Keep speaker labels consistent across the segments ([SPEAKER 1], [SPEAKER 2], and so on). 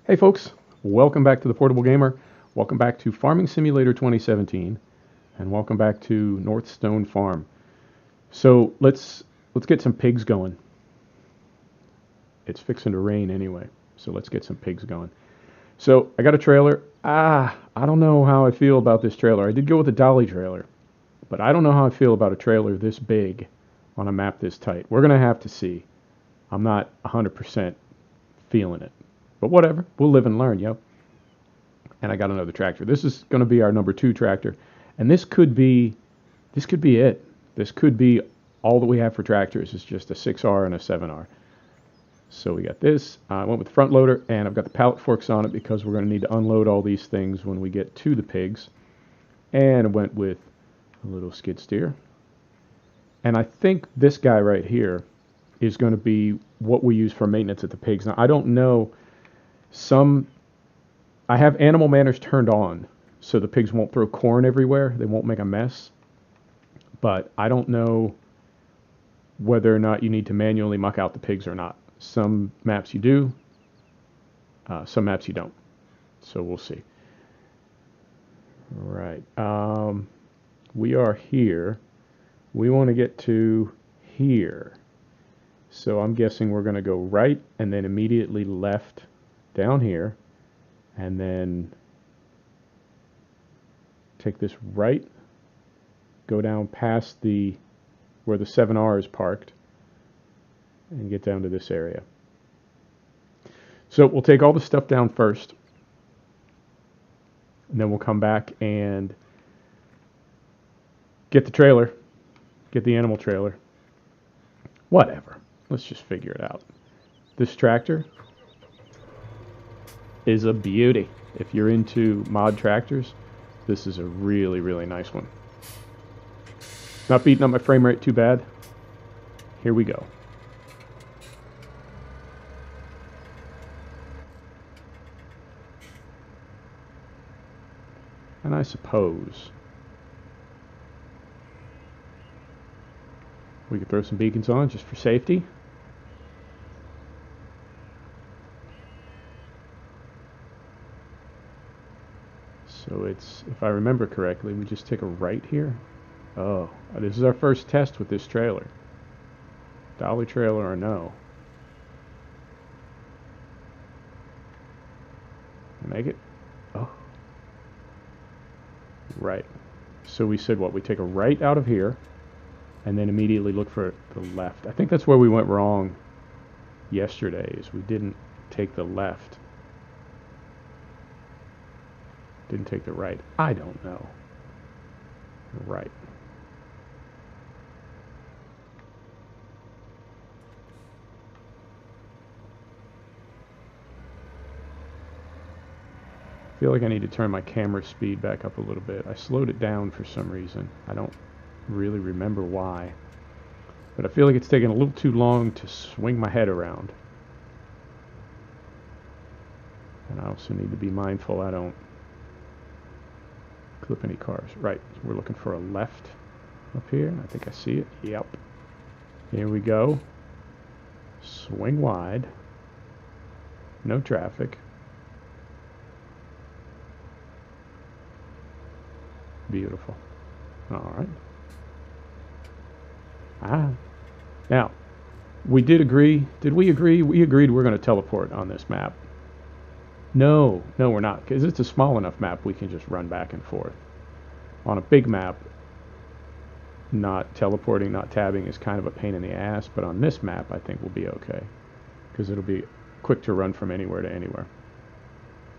[SPEAKER 1] Hey folks, welcome back to the Portable Gamer. Welcome back to Farming Simulator 2017, and welcome back to Northstone Farm. So let's get some pigs going. It's fixing to rain anyway, so let's get some pigs going. So I got a trailer. I don't know how I feel about this trailer. I did go with a dolly trailer, but I don't know how I feel about a trailer this big on a map this tight. We're gonna have to see. I'm not 100% feeling it. But whatever, we'll live and learn, yo. And I got another tractor. This is going to be our number 2 tractor, and this could be it. This could be all that we have for tractors. It's just a 6R and a 7R. So we got this. I went with the front loader, and I've got the pallet forks on it because we're going to need to unload all these things when we get to the pigs. And I went with a little skid steer. And I think this guy right here is going to be what we use for maintenance at the pigs. Now I don't know. I have animal manners turned on so the pigs won't throw corn everywhere. They won't make a mess. But I don't know whether or not you need to manually muck out the pigs or not. Some maps you do, some maps you don't. So we'll see. Right. We are here. We want to get to here. So I'm guessing we're going to go right and then immediately left down here, and then take this right, go down past where the 7R is parked, and get down to this area. So we'll take all the stuff down first, and then we'll come back and get the trailer, get the animal trailer. Whatever. Let's just figure it out. This tractor is a beauty. If you're into mod tractors, this is a really, really nice one. Not beating up my frame rate too bad. Here we go. And I suppose we could throw some beacons on just for safety. So it's, if I remember correctly, we just take a right here. Oh, this is our first test with this trailer. Dolly trailer or no. Make it? Oh. Right. So we said what? We take a right out of here, and then immediately look for the left. I think that's where we went wrong yesterday, is we didn't take the left. Didn't take the right. I don't know. Right. I feel like I need to turn my camera speed back up a little bit. I slowed it down for some reason. I don't really remember why. But I feel like it's taking a little too long to swing my head around. And I also need to be mindful I don't clip any cars. Right, we're looking for a left up here. I think I see it. Yep. Here we go. Swing wide. No traffic. Beautiful. Alright. Now, we did agree. Did we agree? We agreed we're going to teleport on this map. No, we're not, because it's a small enough map we can just run back and forth. On a big map, not teleporting, not tabbing is kind of a pain in the ass, but on this map I think we'll be okay, because it'll be quick to run from anywhere to anywhere.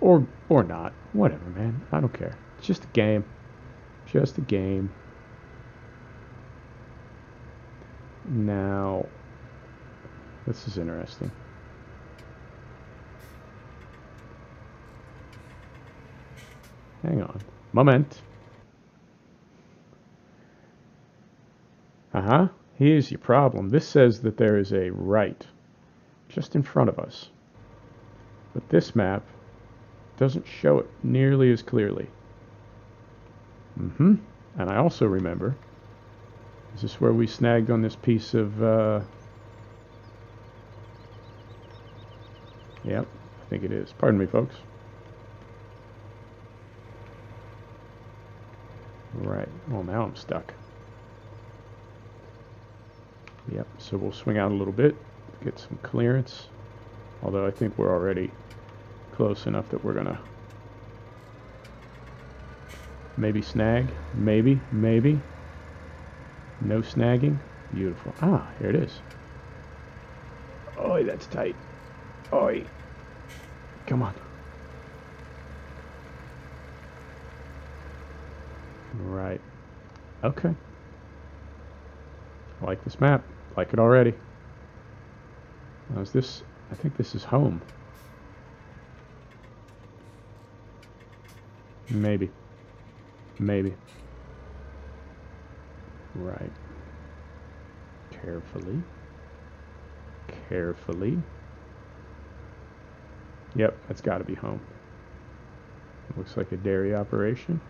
[SPEAKER 1] Or not. Whatever, man. I don't care. It's just a game. Just a game. Now, this is interesting. Hang on. Moment. Here's your problem. This says that there is a right just in front of us. But this map doesn't show it nearly as clearly. And I also remember, is this where we snagged on this piece of, yep, think it is. Pardon me, folks. Right. Well, now I'm stuck. Yep. So we'll swing out a little bit, get some clearance. Although I think we're already close enough that we're gonna maybe snag. Maybe. No snagging. Beautiful. Ah, here it is. Oi, that's tight. Oi. Come on. Right. Okay. I like this map. Like it already. Now is this... I think this is home. Maybe. Right. Carefully. Yep, that's got to be home. Looks like a dairy operation.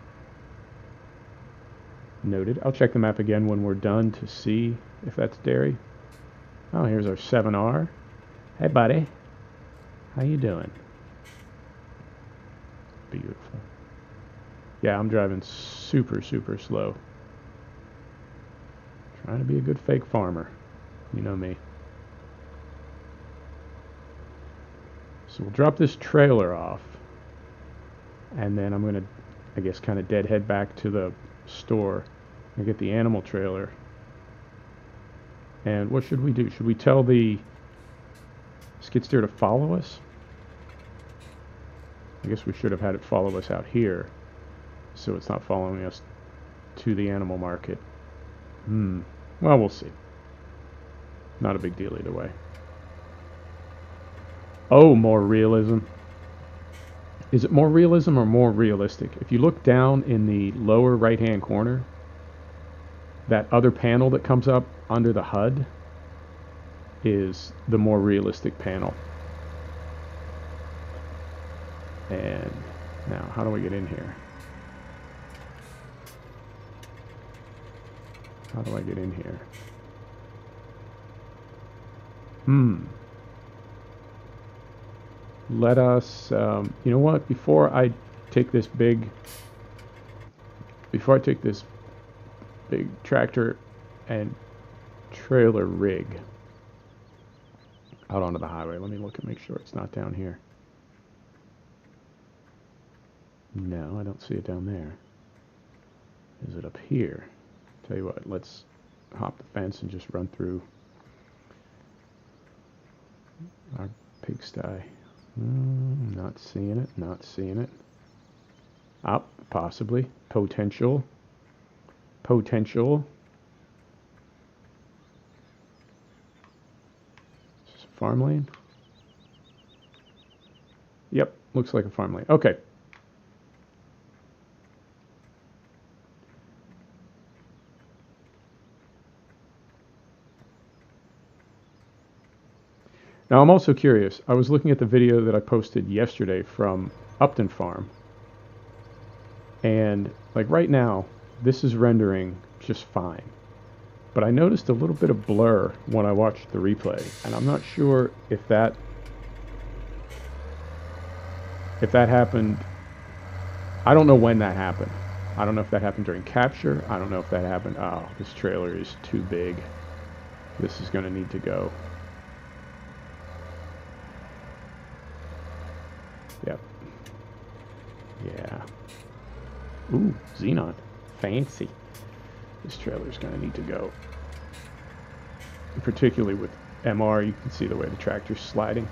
[SPEAKER 1] Noted. I'll check the map again when we're done to see if that's dairy. Oh, here's our 7R. Hey, buddy. How you doing? Beautiful. Yeah, I'm driving super slow. Trying to be a good fake farmer. You know me. So we'll drop this trailer off. And then I'm going to, I guess, kind of deadhead back to the store and get the animal trailer. And what should we do? Should we tell the skid steer to follow us? I guess we should have had it follow us out here, so it's not following us to the animal market. Well, we'll see. Not a big deal either way. Oh, more realism. Is it more realism or more realistic? If you look down in the lower right-hand corner, that other panel that comes up under the HUD is the more realistic panel. And now, how do we get in here? How do I get in here? Let us, you know what? Before I take this big tractor and trailer rig out onto the highway, let me look and make sure it's not down here. No, I don't see it down there. Is it up here? Tell you what, let's hop the fence and just run through our pigsty. Not seeing it. Up, possibly. Potential. Is this a farm lane? Yep, looks like a farm lane. Okay. Now I'm also curious. I was looking at the video that I posted yesterday from Upton Farm. And like right now, this is rendering just fine. But I noticed a little bit of blur when I watched the replay. And I'm not sure if that happened. I don't know when that happened. I don't know if that happened during capture. I don't know if that happened. Oh, this trailer is too big. This is going to need to go. Yep. Yeah. Ooh, Xenon. Fancy. This trailer's going to need to go. And particularly with MR, you can see the way the tractor's sliding.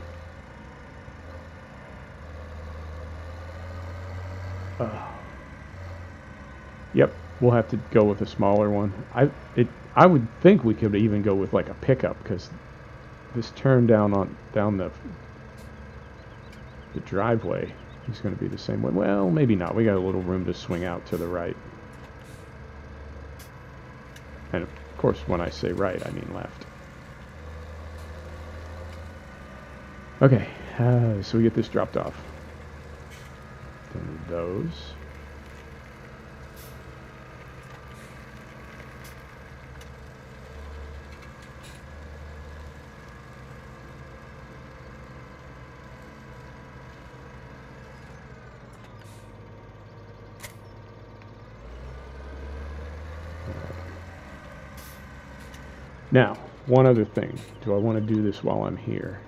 [SPEAKER 1] Yep, we'll have to go with a smaller one. I would think we could even go with like a pickup, because this turn down the driveway is going to be the same way. Well, maybe not. We got a little room to swing out to the right. And of course, when I say right, I mean left. Okay, so we get this dropped off. Then those. Now, one other thing. Do I want to do this while I'm here?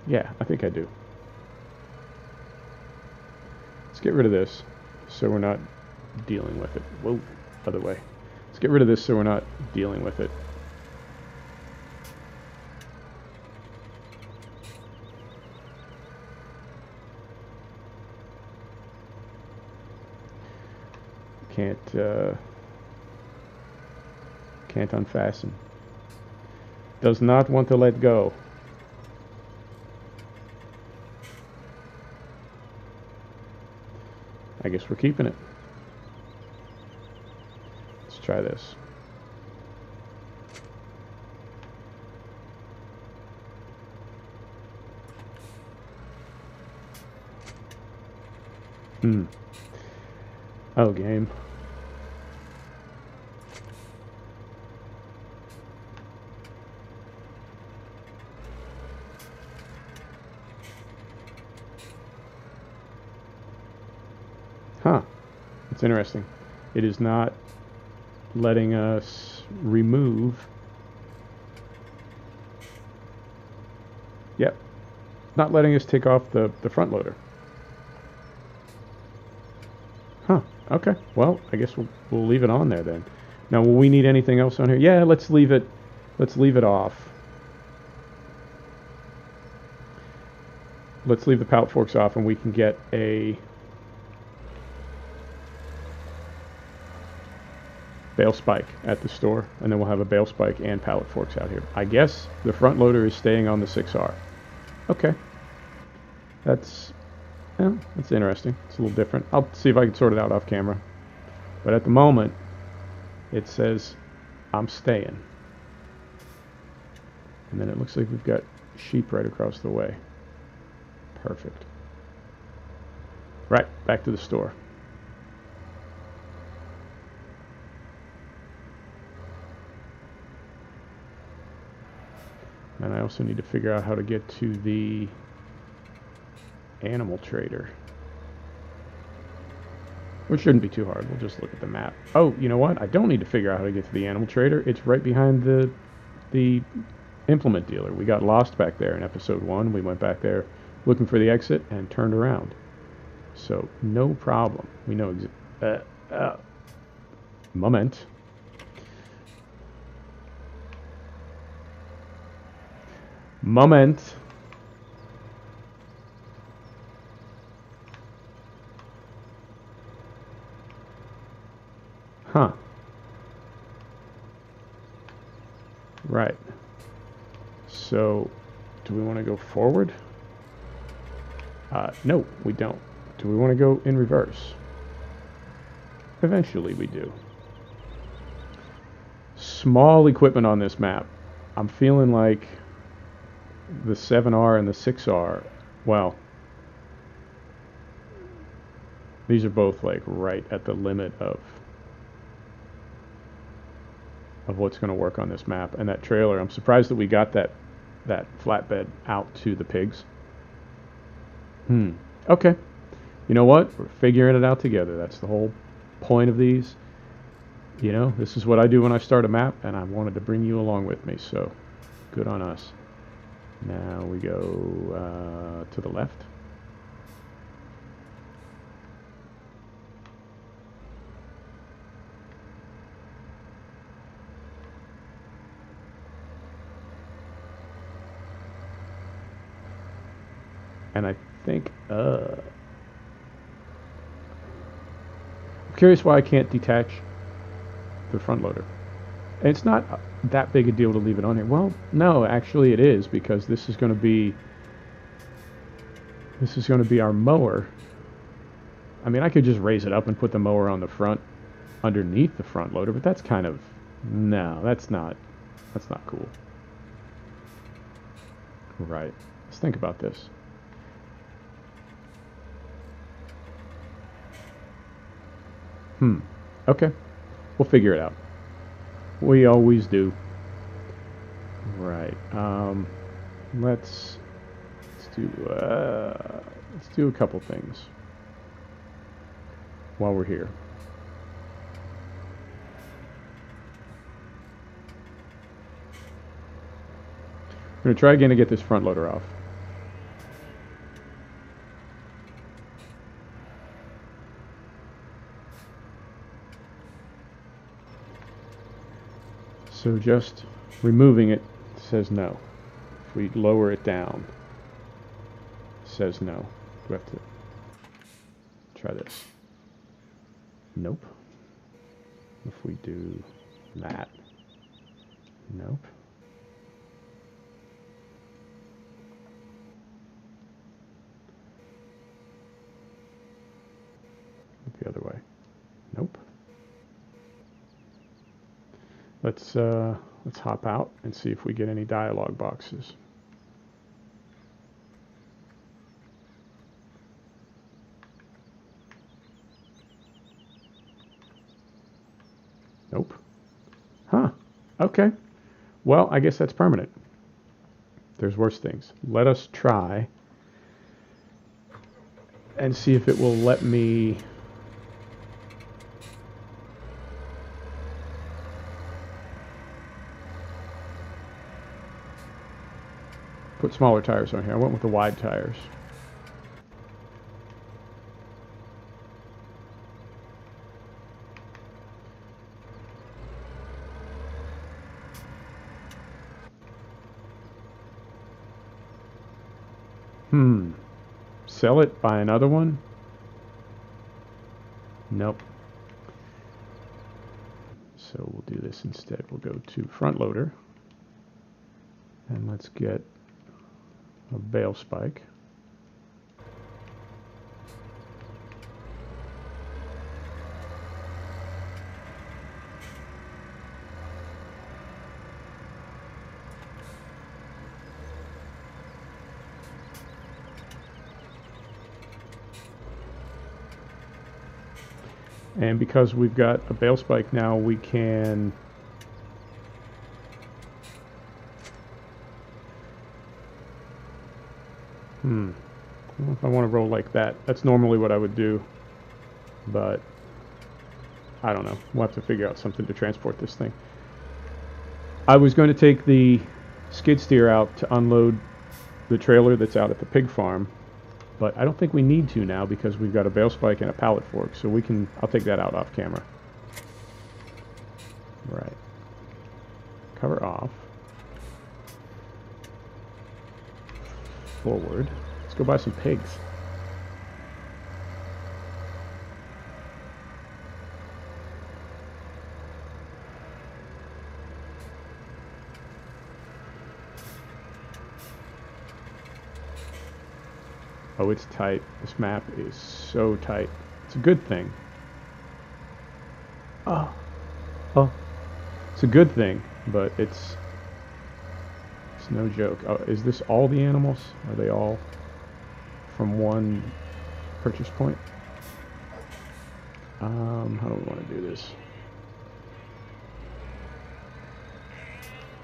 [SPEAKER 1] Yeah, I think I do. Let's get rid of this so we're not dealing with it. Whoa, other way. Let's get rid of this so we're not dealing with it. Can't unfasten. Does not want to let go. I guess we're keeping it. Let's try this. Oh, game. Huh. It's interesting. It is not letting us remove. Yep. Not letting us take off the front loader. Huh. Okay. Well, I guess we'll leave it on there then. Now, will we need anything else on here? Yeah, let's leave it off. Let's leave the pallet forks off and we can get a bale spike at the store, and then we'll have a bale spike and pallet forks out here. I guess the front loader is staying on the 6R. Okay. That's interesting. It's a little different. I'll see if I can sort it out off camera. But at the moment, it says I'm staying. And then it looks like we've got sheep right across the way. Perfect. Right, back to the store. And I also need to figure out how to get to the animal trader. Which shouldn't be too hard. We'll just look at the map. Oh, you know what? I don't need to figure out how to get to the animal trader. It's right behind the implement dealer. We got lost back there in episode 1. We went back there looking for the exit and turned around. So, no problem. We know moment. Huh. Right. So, do we want to go forward? No, we don't. Do we want to go in reverse? Eventually we do. Small equipment on this map. I'm feeling like the 7R and the 6R, well, these are both like right at the limit of what's going to work on this map. And that trailer, I'm surprised that we got that flatbed out to the pigs. Okay. You know what? We're figuring it out together. That's the whole point of these. You know, this is what I do when I start a map, and I wanted to bring you along with me, so good on us. Now we go to the left. And I think, I'm curious why I can't detach the front loader. And it's not that big a deal to leave it on here. Well, no, actually it is, because this is going to be our mower. I mean, I could just raise it up and put the mower on the front underneath the front loader, but that's kind of, no, that's not cool. Right. Let's think about this. Okay. We'll figure it out. We always do. Right. Let's do let's do a couple things while we're here. We're going to try again to get this front loader off. So just removing it says no. If we lower it down, it says no. Do we have to try this? Nope. If we do that, nope. The other way, nope. Let's hop out and see if we get any dialog boxes. Nope. Huh. Okay. Well, I guess that's permanent. There's worse things. Let us try and see if it will let me put smaller tires on here. I went with the wide tires. Sell it, buy another one? Nope. So we'll do this instead. We'll go to front loader. And let's get a bale spike. And because we've got a bale spike now, we can I don't know if I want to roll like that. That's normally what I would do, but I don't know. We'll have to figure out something to transport this thing. I was going to take the skid steer out to unload the trailer that's out at the pig farm, but I don't think we need to now because we've got a bale spike and a pallet fork, so we can, I'll take that out off camera. Right. Cover off. Forward. Let's go buy some pigs. Oh, it's tight. This map is so tight. It's a good thing. Oh. It's a good thing, but it's no joke. Oh, is this all the animals? Are they all from one purchase point? How do we want to do this?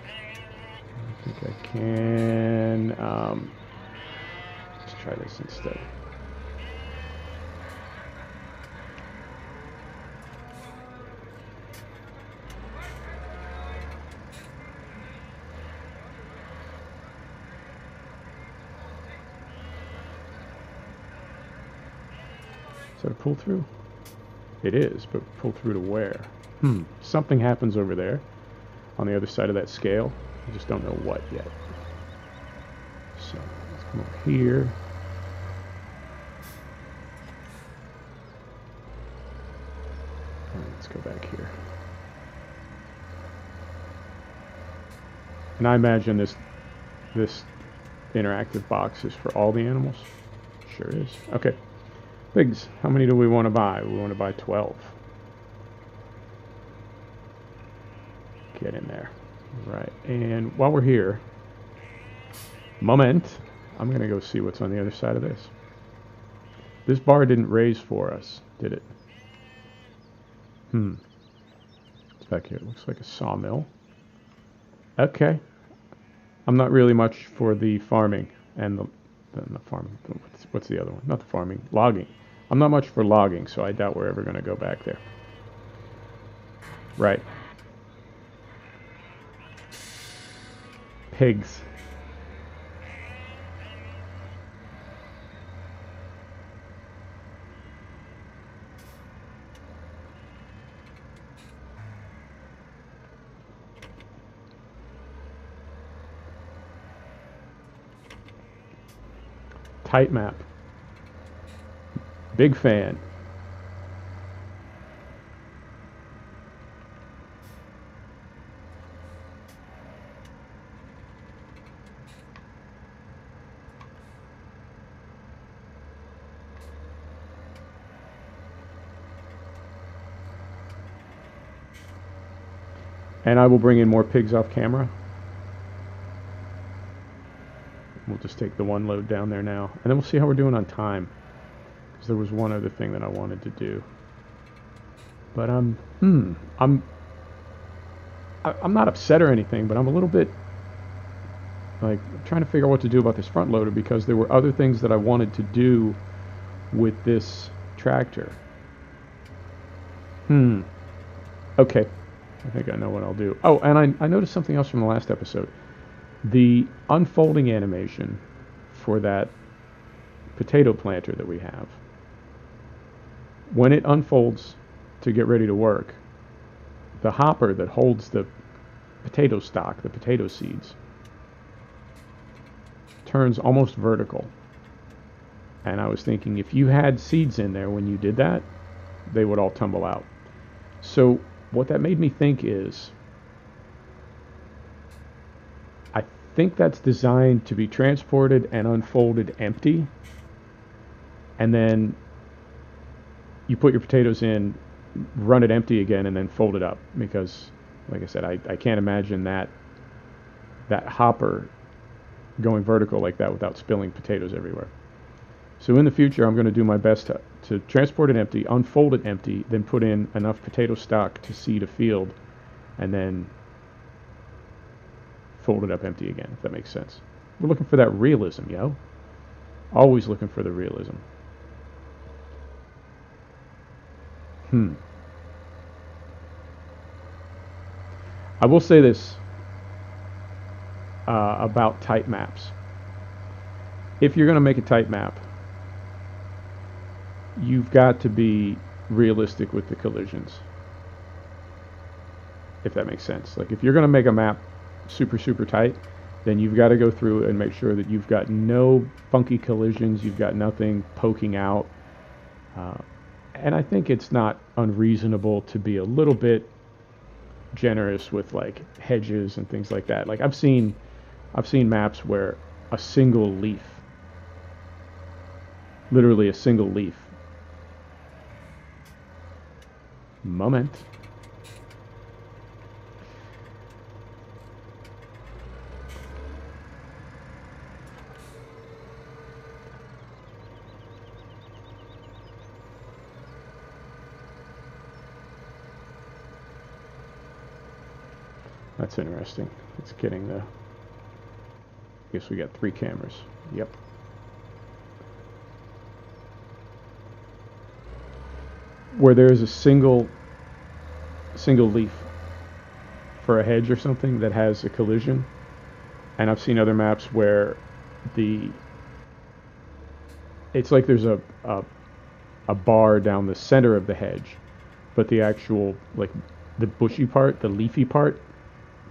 [SPEAKER 1] I think I can. Let's try this instead. Is that a pull through? It is, but pull through to where? Something happens over there on the other side of that scale. I just don't know what yet. So let's come over here. Let's go back here. And I imagine this interactive box is for all the animals. Sure is. Okay. Pigs. How many do we want to buy? We want to buy 12. Get in there. Right. And while we're here, I'm going to go see what's on the other side of this. This bar didn't raise for us, did it? It's back here. It looks like a sawmill. Okay. I'm not really much for the farming and the farming. What's the other one? Not the farming. Logging. I'm not much for logging, so I doubt we're ever going to go back there. Right. Pigs. Tight map. Big fan. And I will bring in more pigs off camera. We'll just take the one load down there now. And then we'll see how we're doing on time. Because there was one other thing that I wanted to do. But I'm not upset or anything, but I'm a little bit like trying to figure out what to do about this front loader, because there were other things that I wanted to do with this tractor. Okay. I think I know what I'll do. Oh, and I noticed something else from the last episode. The unfolding animation for that potato planter that we have, when it unfolds to get ready to work, the hopper that holds the potato stock, the potato seeds, turns almost vertical. And I was thinking, if you had seeds in there when you did that, they would all tumble out. So what that made me think is, I think that's designed to be transported and unfolded empty, and then you put your potatoes in, run it empty again, and then fold it up. Because, like I said, I can't imagine that hopper going vertical like that without spilling potatoes everywhere. So in the future, I'm going to do my best to transport it empty, unfold it empty, then put in enough potato stock to seed a field, and then fold it up empty again, if that makes sense. We're looking for that realism, yo. Always looking for the realism. I will say this about tight maps. If you're going to make a tight map, you've got to be realistic with the collisions, if that makes sense. Like, if you're going to make a map super tight, then you've got to go through and make sure that you've got no funky collisions, you've got nothing poking out. And I think it's not unreasonable to be a little bit generous with like hedges and things like that. Like I've seen maps where a single leaf, literally a single leaf, moment. That's interesting. It's getting the... I guess we got 3 cameras. Yep. Where there's a single leaf for a hedge or something that has a collision. And I've seen other maps where it's like there's a bar down the center of the hedge, but the actual, like, the bushy part, the leafy part,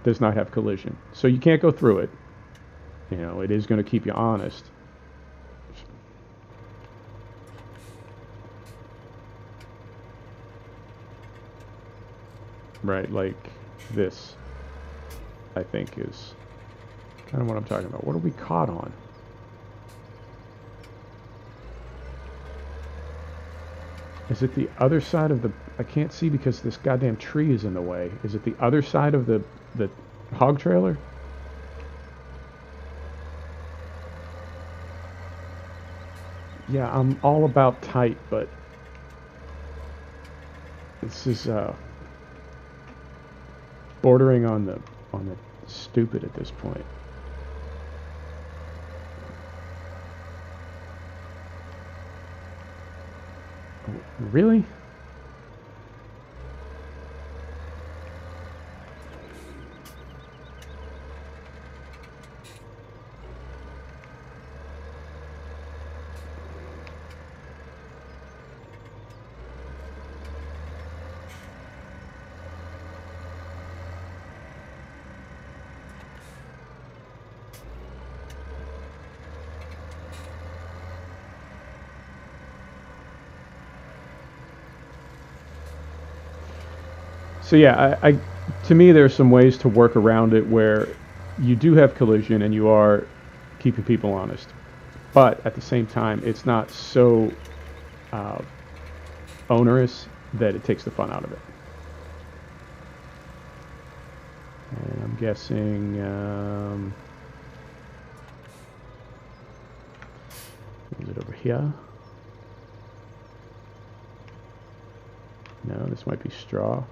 [SPEAKER 1] does not have collision. So you can't go through it. You know, it is going to keep you honest. Right, like this, I think, is kind of what I'm talking about. What are we caught on? Is it the other side of the... I can't see because this goddamn tree is in the way. Is it the other side of the hog trailer? Yeah, I'm all about tight, but this is bordering on the stupid at this point. Really? So yeah, to me, there's some ways to work around it where you do have collision and you are keeping people honest, but at the same time, it's not so uh, onerous that it takes the fun out of it. And I'm guessing is it over here? No, this might be straw.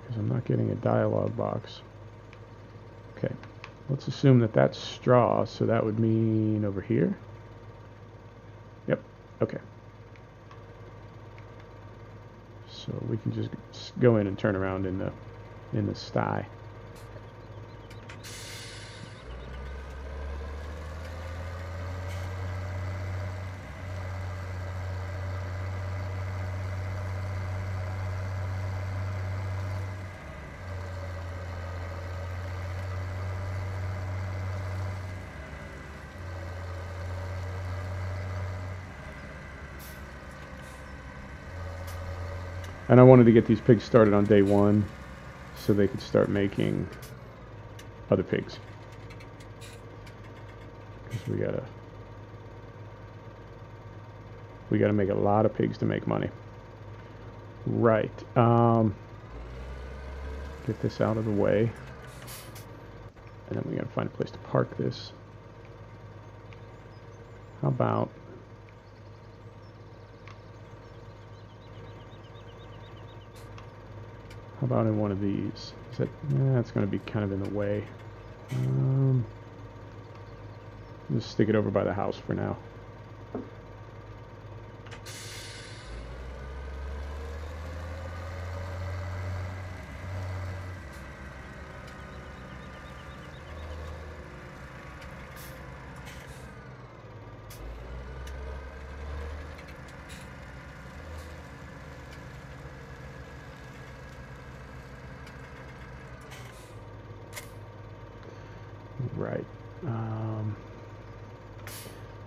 [SPEAKER 1] Because I'm not getting a dialog box. Okay, let's assume that that's straw, so that would mean over here. Yep, okay. So we can just go in and turn around in the sty. And I wanted to get these pigs started on day one so they could start making other pigs. Because we gotta make a lot of pigs to make money. Right. Get this out of the way. And then we gotta find a place to park this. How about in one of these? Is that, that's going to be kind of in the way. Just stick it over by the house for now. Right.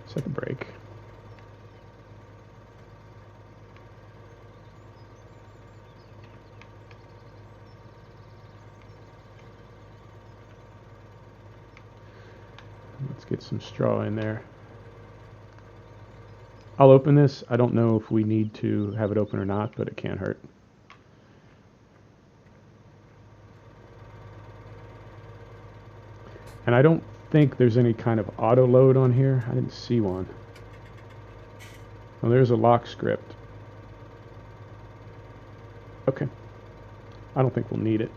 [SPEAKER 1] Set the brake. Let's get some straw in there. I'll open this. I don't know if we need to have it open or not, but it can't hurt. And I don't think there's any kind of auto load on here. I didn't see one. Well, there's a lock script. Okay. I don't think we'll need it.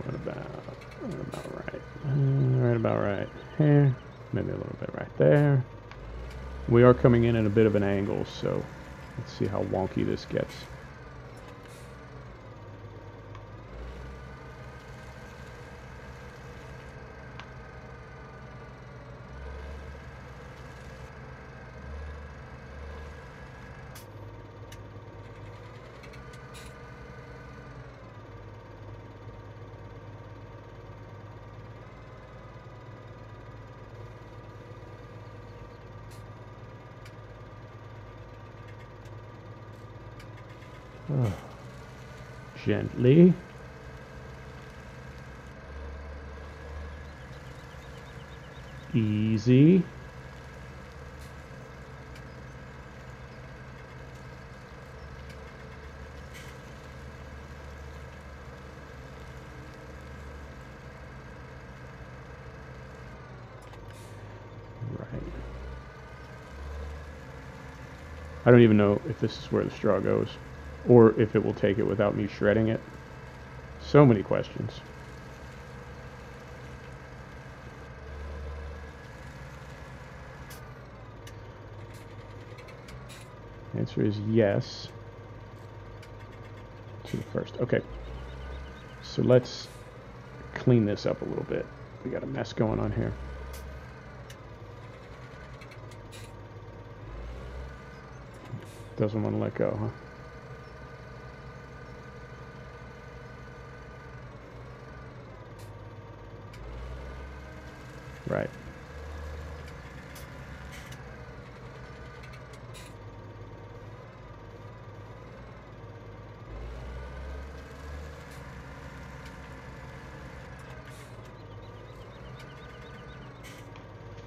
[SPEAKER 1] What about right? Right about right here. Maybe a little bit right there. We are coming in at a bit of an angle, so let's see how wonky this gets. Gently. Easy. I don't even know if this is where the straw goes, or if it will take it without me shredding it. So many questions. Answer is yes to the first. Okay. So let's clean this up a little bit. We got a mess going on here. Doesn't want to let go, huh? Right.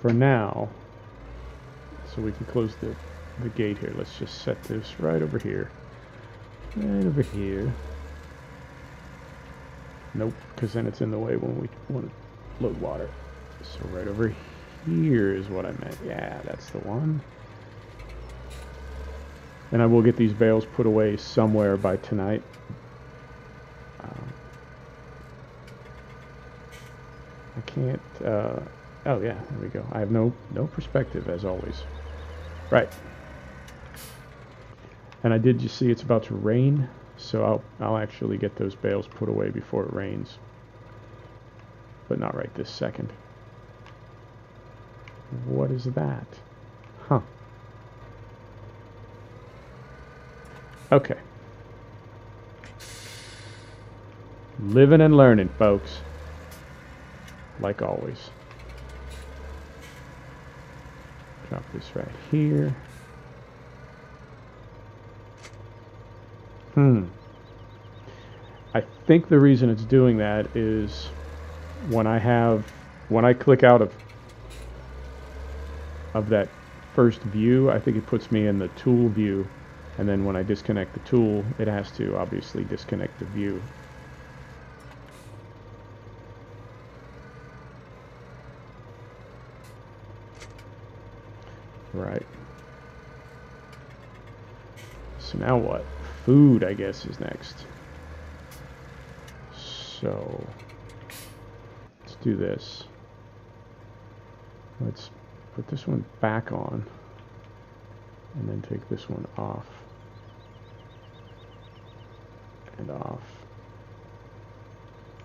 [SPEAKER 1] For now, so we can close the gate here. Let's just set this right over here. Right over here. Nope, because then it's in the way when we want to load water. So right over here is what I meant. Yeah, that's the one. And I will get these bales put away somewhere by tonight. I can't... oh yeah, there we go. I have no perspective, as always. Right. And I did just see it's about to rain, so I'll actually get those bales put away before it rains. But not right this second. What is that? Huh. Okay. Living and learning, folks. Like always. Drop this right here. I think the reason it's doing that is when I click out of that first view, I think it puts me in the tool view, and then when I disconnect the tool, it has to obviously disconnect the view. Right. So now what? Food, I guess, is next. So let's do this. Let's put this one back on and then take this one off and off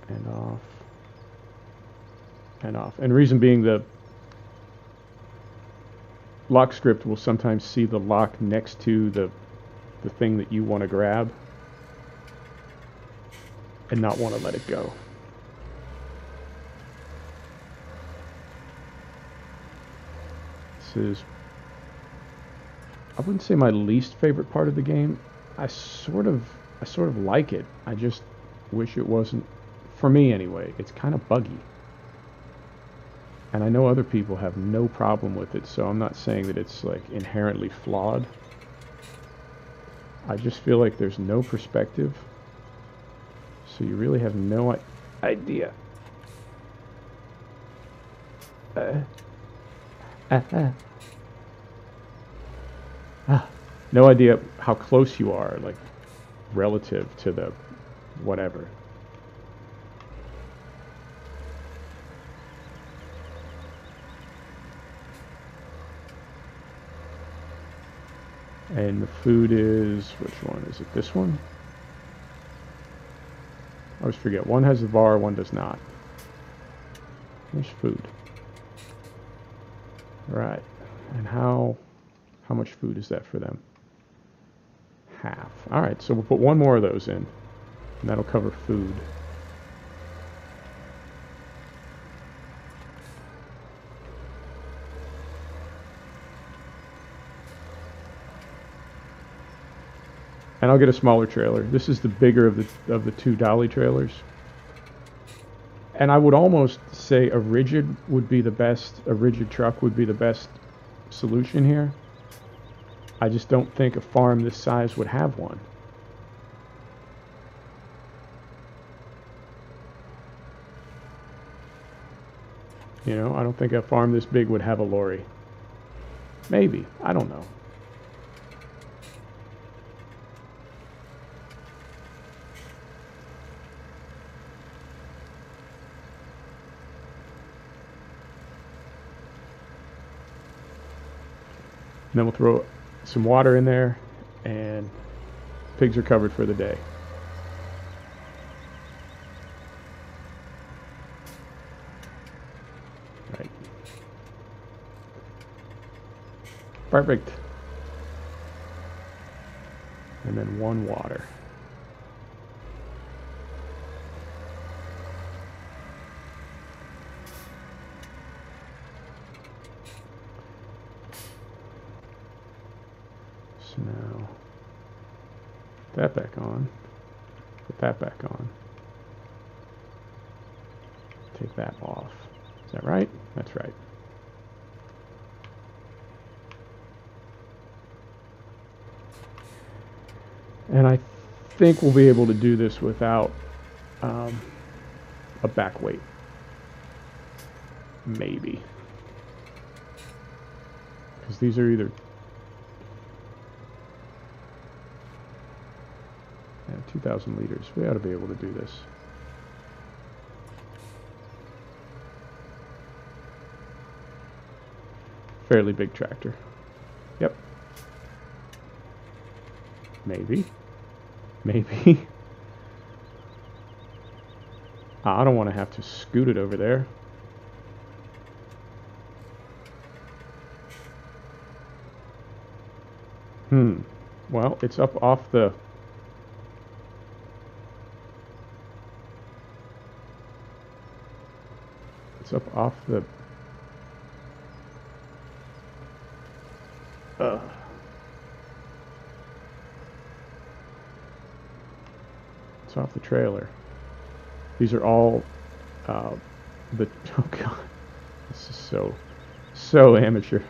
[SPEAKER 1] and off and off. And reason being, the lock script will sometimes see the lock next to the thing that you want to grab and not want to let it go. This is, I wouldn't say my least favorite part of the game. I sort of like it. I just wish it wasn't, for me anyway. It's kind of buggy. And I know other people have no problem with it, so I'm not saying that it's like inherently flawed. I just feel like there's no perspective, so you really have no idea. No idea how close you are, like, relative to the whatever. And the food is, which one? Is it this one? I always forget. One has the bar, one does not. There's food. Right. And how much food is that for them? Half. Alright, so we'll put one more of those in. And that'll cover food. And I'll get a smaller trailer. This is the bigger of the two dolly trailers. And I would almost say a rigid truck would be the best solution here. I just don't think a farm this size would have one. You know, I don't think a farm this big would have a lorry. Maybe. I don't know. then we'll throw some water in there, and pigs are covered for the day. Right. Perfect. And then one water. So now, put that back on, put that back on, take that off. Is that right? That's right. And I think we'll be able to do this without a back weight. Maybe. Because these are either 2,000 liters. We ought to be able to do this. Fairly big tractor. Yep. Maybe. Maybe. I don't want to have to scoot it over there. Well, it's up off the... It's up off the... It's off the trailer. These are all oh god, this is so amateur.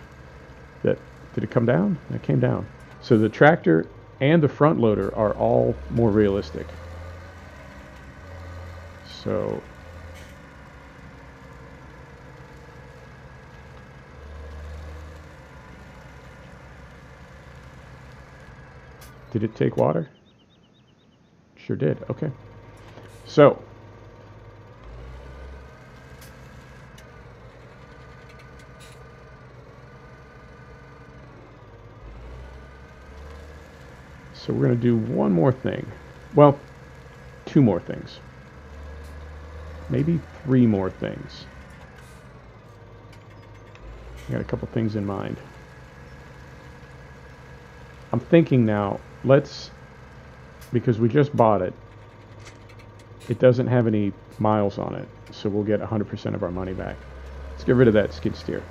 [SPEAKER 1] Did it come down? It came down. So the tractor and the front loader are all more realistic. So did it take water? Sure did. Okay. So we're going to do one more thing. Well, two more things. Maybe three more things. I got a couple things in mind. I'm thinking now, because we just bought it, it doesn't have any miles on it, so we'll get 100% of our money back. Let's get rid of that skid steer.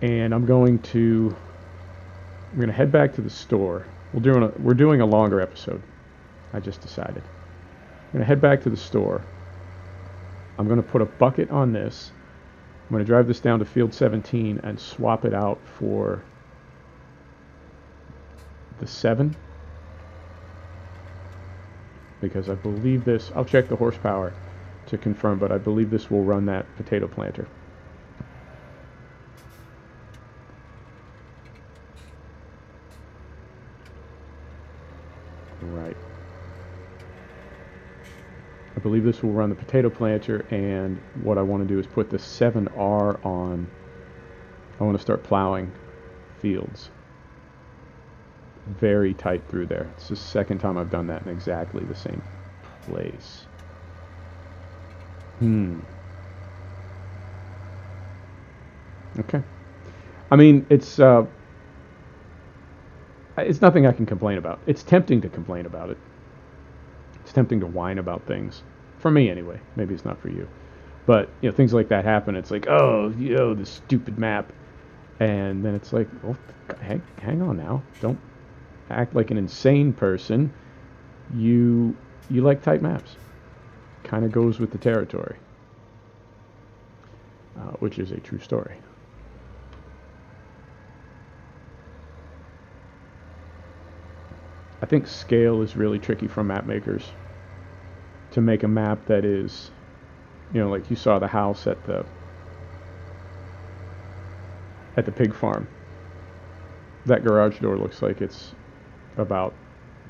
[SPEAKER 1] And I'm going to head back to the store. We're doing a longer episode. I just decided. I'm going to head back to the store. I'm going to put a bucket on this. I'm going to drive this down to field 17 and swap it out for the 7. Because I believe this, I'll check the horsepower to confirm, but I believe this will run that potato planter. Right. I believe this will run the potato planter, and what I want to do is put the 7R on. I want to start plowing fields. Very tight through there. It's the second time I've done that in exactly the same place. Okay. I mean, it's nothing I can complain about. It's tempting to complain about it. It's tempting to whine about things. For me, anyway. Maybe it's not for you. But, things like that happen. It's like, oh, this stupid map. And then it's like, well, hang on now. Don't act like an insane person. You like tight maps. Kind of goes with the territory. Which is a true story. I think scale is really tricky for map makers. To make a map that is, like you saw the house at the pig farm. That garage door looks like it's about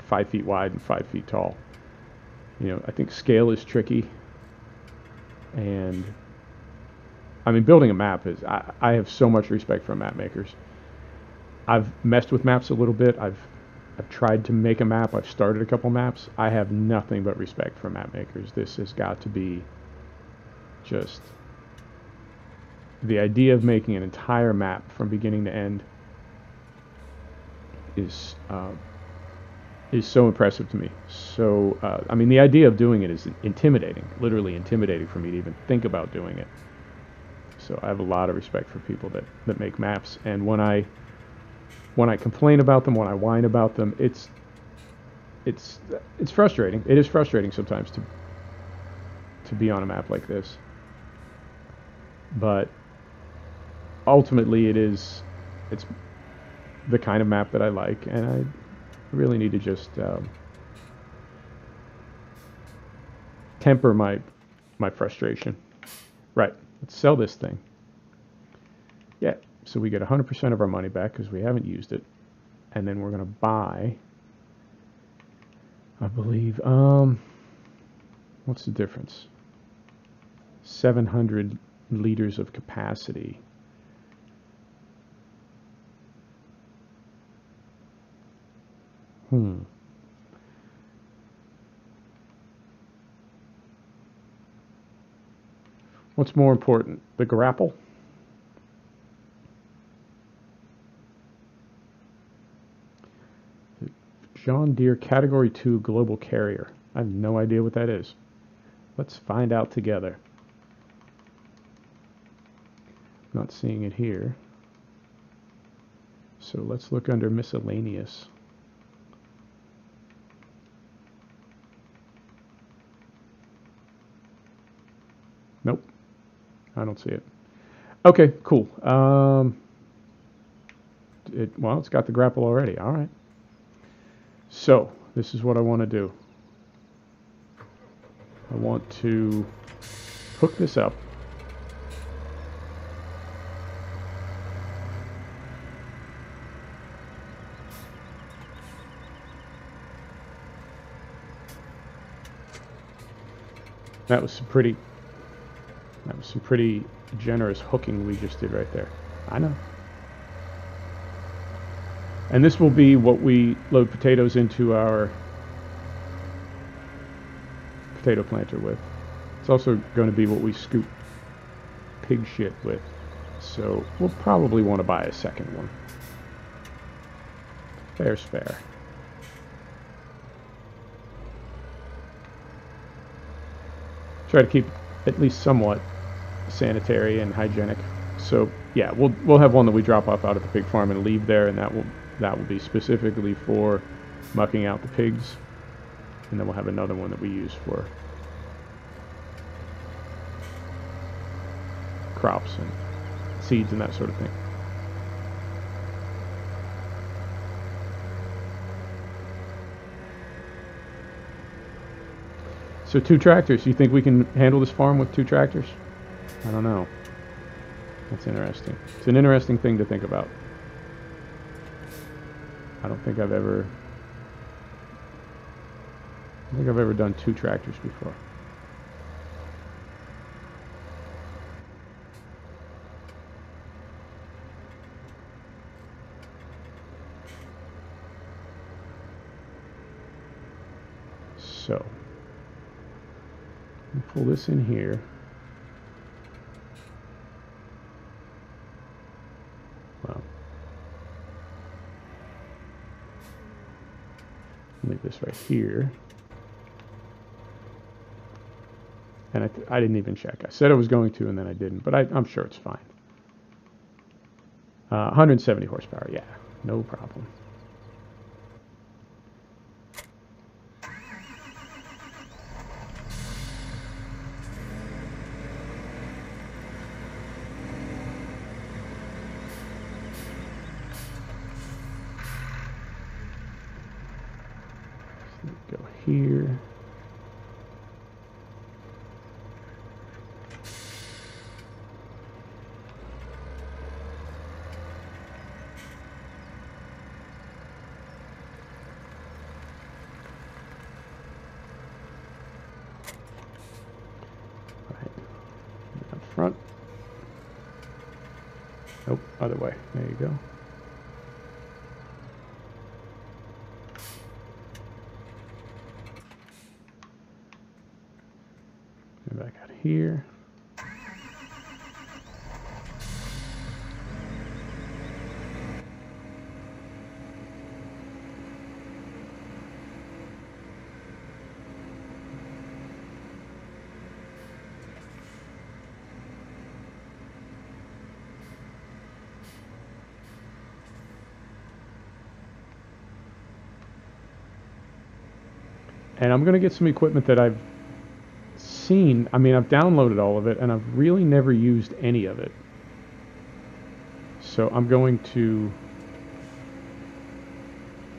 [SPEAKER 1] 5 feet wide and 5 feet tall. I think scale is tricky, and I mean, building a map is, I have so much respect for map makers. I've messed with maps a little bit. I've tried to make a map. I've started a couple maps. I have nothing but respect for map makers. This has got to be just the idea of making an entire map from beginning to end is so impressive to me. So, I mean, the idea of doing it is intimidating, literally intimidating for me to even think about doing it. So I have a lot of respect for people that make maps, and when I complain about them, when I whine about them, it's frustrating. It is frustrating sometimes to be on a map like this. But ultimately it's the kind of map that I like, and I really need to just temper my frustration. Right, let's sell this thing. Yeah, so we get 100% of our money back because we haven't used it. And then we're going to buy, I believe, what's the difference? 700 liters of capacity. What's more important, the grapple? The John Deere Category 2 Global Carrier. I have no idea what that is. Let's find out together. Not seeing it here. So let's look under miscellaneous. Nope. I don't see it. Okay, cool. Well, it's got the grapple already. All right. So this is what I want to do. I want to hook this up. That was some pretty generous hooking we just did right there. I know. And this will be what we load potatoes into our potato planter with. It's also going to be what we scoop pig shit with. So we'll probably want to buy a second one. Fair's fair. Try to keep at least somewhat sanitary and hygienic. So yeah, we'll have one that we drop off out at the pig farm and leave there, and that will be specifically for mucking out the pigs, and then we'll have another one that we use for crops and seeds and that sort of thing. So 2 tractors. You think we can handle this farm with 2 tractors? I don't know. That's interesting. It's an interesting thing to think about. I don't think I've ever done 2 tractors before. So, pull this in here. Well, leave this right here. And I didn't even check. I said I was going to, and then I didn't, but I'm sure it's fine. 170 horsepower, yeah, no problem. Go here. Right. Up front. Nope, other way. There you go. Come back out here. And I'm going to get some equipment that I've seen. I mean, I've downloaded all of it, and I've really never used any of it. So I'm going to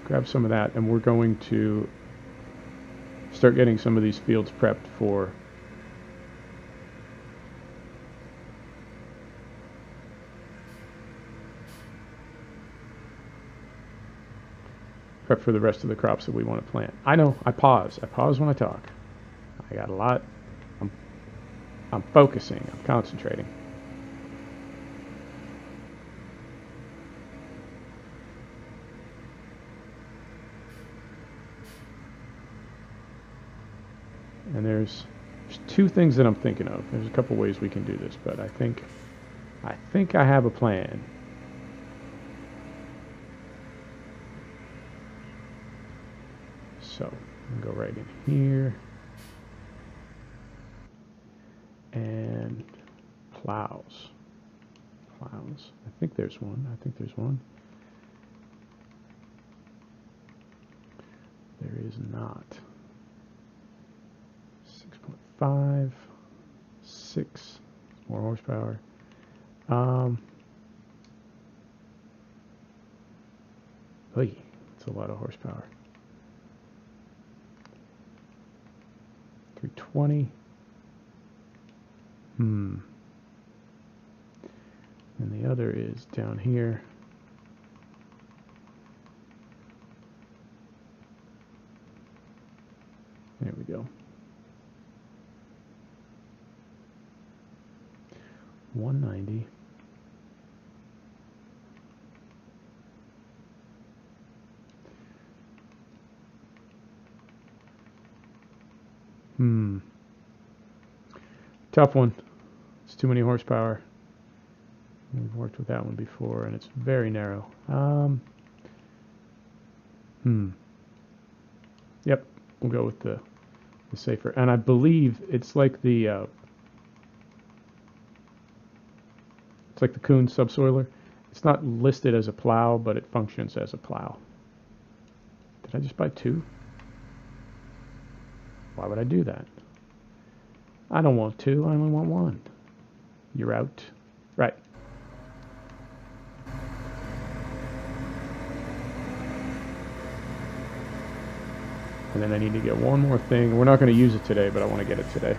[SPEAKER 1] grab some of that, and we're going to start getting some of these fields prepped for the rest of the crops that we want to plant. I know, I pause. I pause when I talk. I got a lot. I'm focusing. I'm concentrating. And there's two things that I'm thinking of. There's a couple ways we can do this, but I think I have a plan. So I'm gonna go right in here and plows. I think there's one. There is not. 6.5, 6 more horsepower. It's a lot of horsepower. 320. And the other is down here. There we go. 190. Tough one. It's too many horsepower. We've worked with that one before, and it's very narrow. Yep, we'll go with the safer. And I believe it's like the Kuhn subsoiler. It's not listed as a plow, but it functions as a plow. Did I just buy two? Why would I do that? I don't want two, I only want one. You're out. Right. And then I need to get one more thing. We're not going to use it today, but I want to get it today.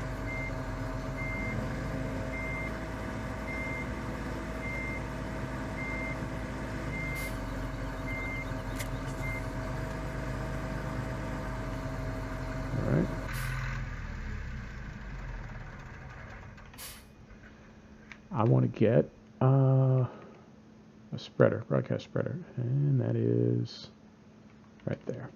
[SPEAKER 1] I want to get a spreader, broadcast spreader, and that is right there.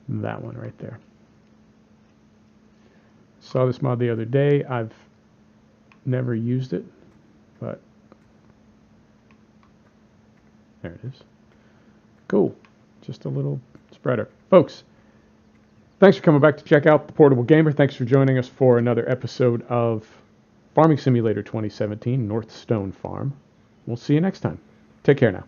[SPEAKER 1] That one right there. Saw this mod the other day. I've never used it, but there it is. Cool. Just a little spreader. Folks, thanks for coming back to check out The Portable Gamer. Thanks for joining us for another episode of Farming Simulator 2017, North Stone Farm. We'll see you next time. Take care now.